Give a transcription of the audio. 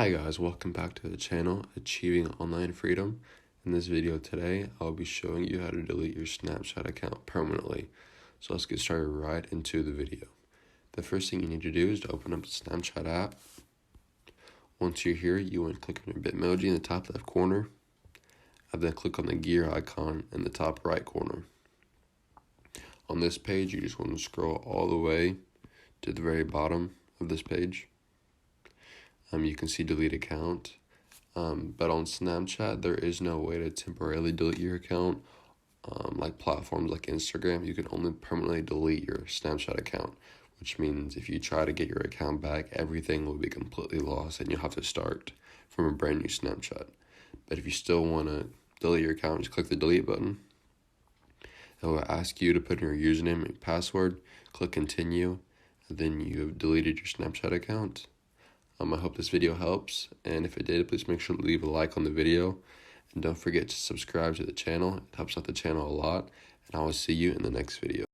Hi guys, welcome back to the channel, Achieving Online Freedom. In this video today, I'll be showing you how to delete your Snapchat account permanently. So let's get started right into the video. The first thing you need to do is to open up the Snapchat app. Once you're here, you want to click on your Bitmoji in the top left corner, and then click on the gear icon in the top right corner. On this page, you just want to scroll all the way to the very bottom of this page. You can see delete account, but on Snapchat, there is no way to temporarily delete your account. Like platforms like Instagram, you can only permanently delete your Snapchat account, which means if you try to get your account back, everything will be completely lost and you'll have to start from a brand new Snapchat. But if you still want to delete your account, just click the delete button. It will ask you to put in your username and password, click continue, and then you have deleted your Snapchat account. I hope this video helps, and if it did, please make sure to leave a like on the video, and don't forget to subscribe to the channel. It helps out the channel a lot, and I will see you in the next video.